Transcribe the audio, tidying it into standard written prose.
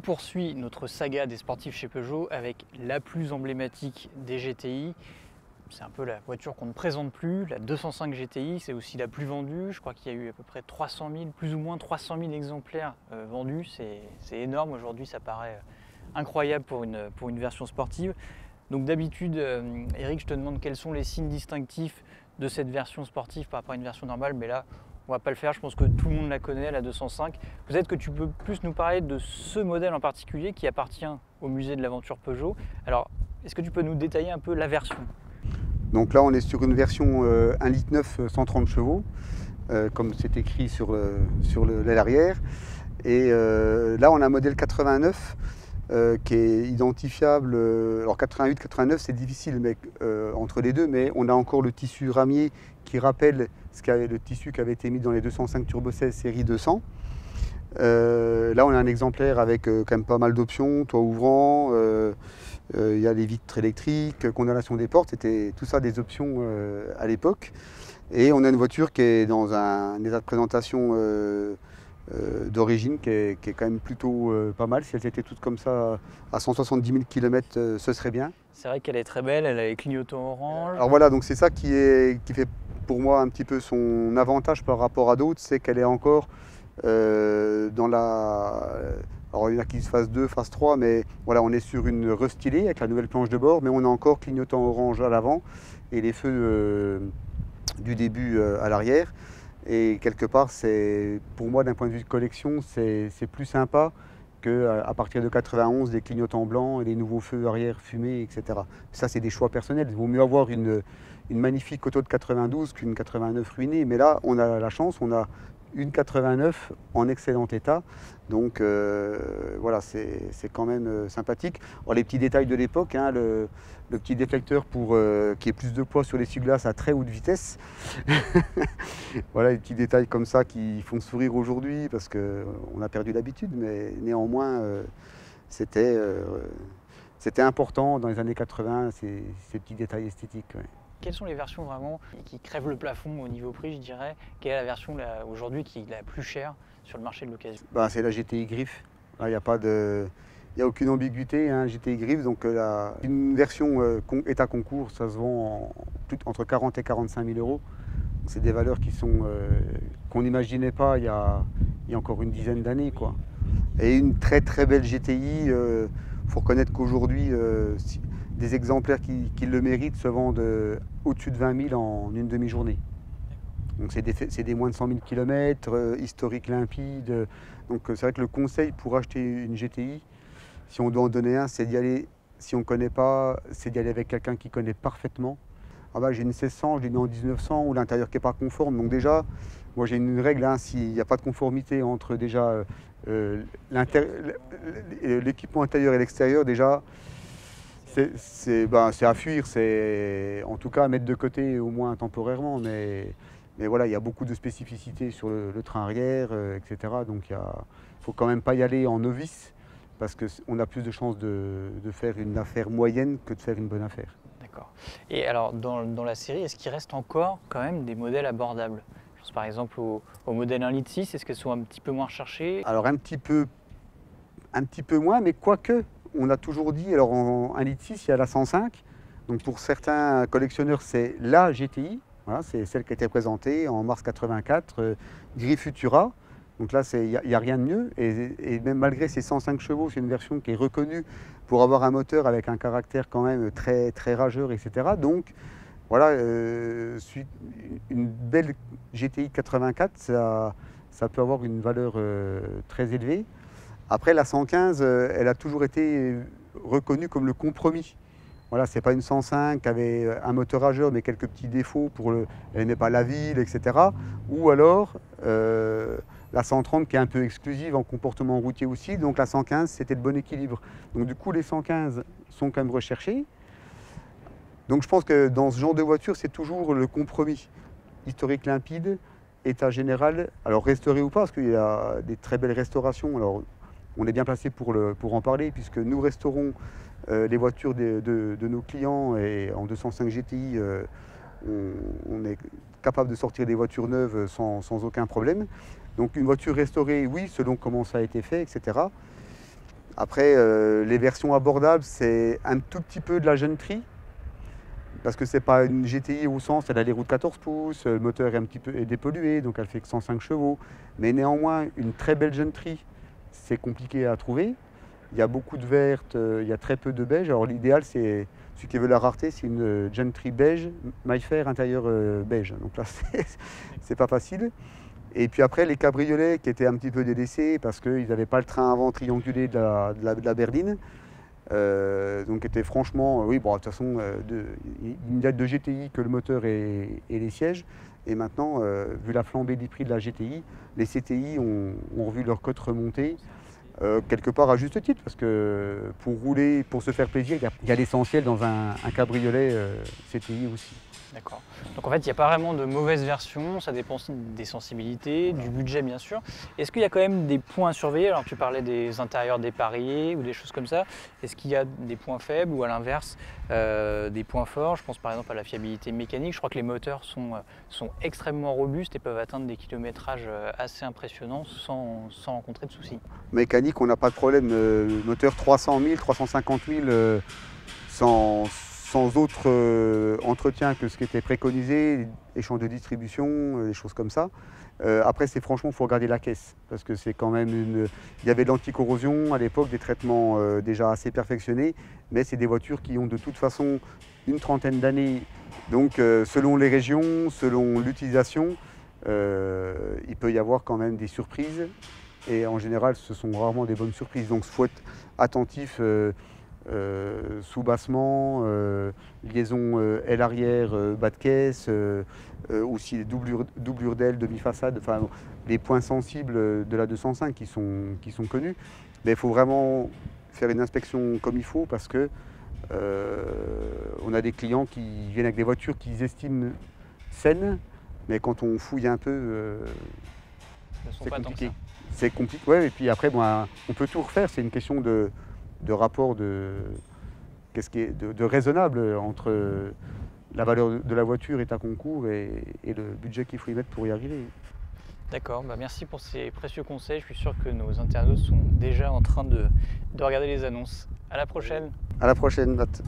poursuit notre saga des sportifs chez Peugeot avec la plus emblématique des GTI. C'est un peu la voiture qu'on ne présente plus, la 205 GTI, c'est aussi la plus vendue. Je crois qu'il y a eu à peu près 300 000, plus ou moins 300 000 exemplaires vendus. C'est énorme, aujourd'hui ça paraît incroyable pour une version sportive. Donc d'habitude, Eric, je te demande quels sont les signes distinctifs de cette version sportive par rapport à une version normale, mais là, on ne va pas le faire, je pense que tout le monde la connaît, la 205. Peut-être que tu peux plus nous parler de ce modèle en particulier qui appartient au musée de l'aventure Peugeot. Alors, est-ce que tu peux nous détailler un peu la version? Donc là, on est sur une version 1,9 litre 130 chevaux, comme c'est écrit sur l'aile arrière. Et là, on a un modèle 89 qui est identifiable. Alors 88, 89, c'est difficile entre les deux, mais on a encore le tissu ramier qui rappelle le tissu qui avait été mis dans les 205 Turbo 16 série 200. Là, on a un exemplaire avec quand même pas mal d'options, toit ouvrant, il y a les vitres électriques, condamnation des portes, c'était tout ça des options à l'époque. Et on a une voiture qui est dans un état de présentation d'origine qui est quand même plutôt pas mal. Si elles étaient toutes comme ça à 170 000 km, ce serait bien. C'est vrai qu'elle est très belle, elle a les clignotants orange. Alors voilà, donc c'est ça qui fait pour moi un petit peu son avantage par rapport à d'autres, c'est qu'elle est encore dans la... Alors il y en a qui se phase 2, phase 3, mais voilà, on est sur une restylée avec la nouvelle planche de bord, mais on a encore clignotant orange à l'avant et les feux du début à l'arrière. Et quelque part, pour moi, d'un point de vue de collection, c'est plus sympa qu'à partir de 91, des clignotants blancs et les nouveaux feux arrière fumés, etc. Ça, c'est des choix personnels. Il vaut mieux avoir une magnifique auto de 92 qu'une 89 ruinée. Mais là, on a la chance, on a une 89 en excellent état. Donc voilà, c'est quand même sympathique. Alors, les petits détails de l'époque, hein, le petit déflecteur pour qui ait plus de poids sur l'essuie-glace à très haute vitesse. Voilà, les petits détails comme ça qui font sourire aujourd'hui parce qu'on a perdu l'habitude, mais néanmoins c'était important dans les années 80, ces petits détails esthétiques. Ouais. Quelles sont les versions vraiment qui crèvent le plafond au niveau prix, je dirais? Quelle est la version aujourd'hui qui est la plus chère sur le marché de l'occasion? C'est la GTI Griffe. Là, il n'y a pas de... Il n'y a aucune ambiguïté, hein, GTI Griffe. Donc une version état concours, ça se vend entre 40 et 45 000 euros. C'est des valeurs qu'on n'imaginait pas il y a encore une dizaine d'années, quoi. Et une très très belle GTI. Faut reconnaître qu'aujourd'hui, des exemplaires qui le méritent se vendent au-dessus de 20 000 en une demi-journée. Donc c'est des moins de 100 000 km, historique limpide. Donc c'est vrai que le conseil pour acheter une GTI, si on doit en donner un, c'est d'y aller, si on ne connaît pas, c'est d'y aller avec quelqu'un qui connaît parfaitement. Ah bah, j'ai une 1600, je l'ai mis en 1900, ou l'intérieur qui n'est pas conforme. Donc déjà, moi j'ai une règle, hein, s'il n'y a pas de conformité entre déjà l'équipement intérieur et l'extérieur, déjà, c'est à fuir, c'est en tout cas à mettre de côté au moins temporairement. Mais voilà, il y a beaucoup de spécificités sur le train arrière, etc. Donc il ne faut quand même pas y aller en novice, parce qu'on a plus de chances de faire une affaire moyenne que de faire une bonne affaire. D'accord. Et alors, dans la série, est-ce qu'il reste encore quand même des modèles abordables? Je pense par exemple au modèle 1,6 litre, est-ce qu'elles sont un petit peu moins recherchées? Alors un petit peu moins, mais quoique, on a toujours dit, alors en 1,6 litre, il y a la 105. Donc pour certains collectionneurs, c'est la GTI. Voilà, c'est celle qui a été présentée en mars 84, Gris Futura. Donc là, il n'y a rien de mieux. Et même malgré ces 105 chevaux, c'est une version qui est reconnue pour avoir un moteur avec un caractère quand même très, très rageur, etc. Donc voilà, une belle GTI 84, ça peut avoir une valeur très élevée. Après, la 115, elle a toujours été reconnue comme le compromis. Voilà, c'est pas une 105 qui avait un moteur rageur mais quelques petits défauts elle n'aimait pas la ville, etc. Ou alors la 130 qui est un peu exclusive en comportement routier aussi. Donc la 115, c'était le bon équilibre. Donc du coup, les 115 sont quand même recherchés. Donc je pense que dans ce genre de voiture, c'est toujours le compromis. Historique limpide, état général, alors restauré ou pas, parce qu'il y a des très belles restaurations. Alors on est bien placé pour en parler, puisque nous restaurons les voitures de nos clients, et en 205 GTI, on est capable de sortir des voitures neuves sans aucun problème. Donc une voiture restaurée, oui, selon comment ça a été fait, etc. Après, les versions abordables, c'est un tout petit peu de la jeune tri, parce que c'est pas une GTI au sens, elle a les roues de 14 pouces, le moteur est un petit peu dépollué, donc elle fait que 105 chevaux. Mais néanmoins, une très belle jeune tri, c'est compliqué à trouver. Il y a beaucoup de vertes, il y a très peu de beige. Alors l'idéal, c'est celui qui veut la rareté, c'est une Gentry beige, maille fer intérieur beige. Donc là, c'est pas facile. Et puis après, les cabriolets qui étaient un petit peu délaissés parce qu'ils n'avaient pas le train avant triangulé de la berline. Donc était franchement, oui, bon, de toute façon, il n'y a de GTI que le moteur et les sièges. Et maintenant, vu la flambée des prix de la GTI, les CTI ont revu leur cote remonter. Quelque part à juste titre, parce que pour rouler, pour se faire plaisir, il y a l'essentiel dans un cabriolet CTI aussi. D'accord. Donc en fait, il n'y a pas vraiment de mauvaise version, ça dépend des sensibilités, du budget bien sûr. Est-ce qu'il y a quand même des points à surveiller? Alors tu parlais des intérieurs dépareillés ou des choses comme ça. Est-ce qu'il y a des points faibles ou à l'inverse des points forts? Je pense par exemple à la fiabilité mécanique. Je crois que les moteurs sont extrêmement robustes et peuvent atteindre des kilométrages assez impressionnants sans rencontrer de soucis. Mécanique, on n'a pas de problème. Moteur 300 000, 350 000 sans autre entretien que ce qui était préconisé, échange de distribution, des choses comme ça. Après, c'est franchement, il faut regarder la caisse, parce que c'est quand même il y avait de l'anticorrosion à l'époque, des traitements déjà assez perfectionnés, mais c'est des voitures qui ont de toute façon une trentaine d'années. Donc, selon les régions, selon l'utilisation, il peut y avoir quand même des surprises. Et en général, ce sont rarement des bonnes surprises. Donc, il faut être attentif. Sous-bassement, liaison aile arrière, bas de caisse, aussi les doublures d'ailes, demi-façade, enfin les points sensibles de la 205 qui sont connus. Mais il faut vraiment faire une inspection comme il faut parce que on a des clients qui viennent avec des voitures qu'ils estiment saines, mais quand on fouille un peu, c'est compliqué. C'est compliqué, ouais, et puis après, bon, on peut tout refaire, c'est une question de rapport de raisonnable entre la valeur de la voiture et ta concours et le budget qu'il faut y mettre pour y arriver. D'accord, bah merci pour ces précieux conseils. Je suis sûr que nos internautes sont déjà en train de regarder les annonces. À la prochaine. À la prochaine, Matt.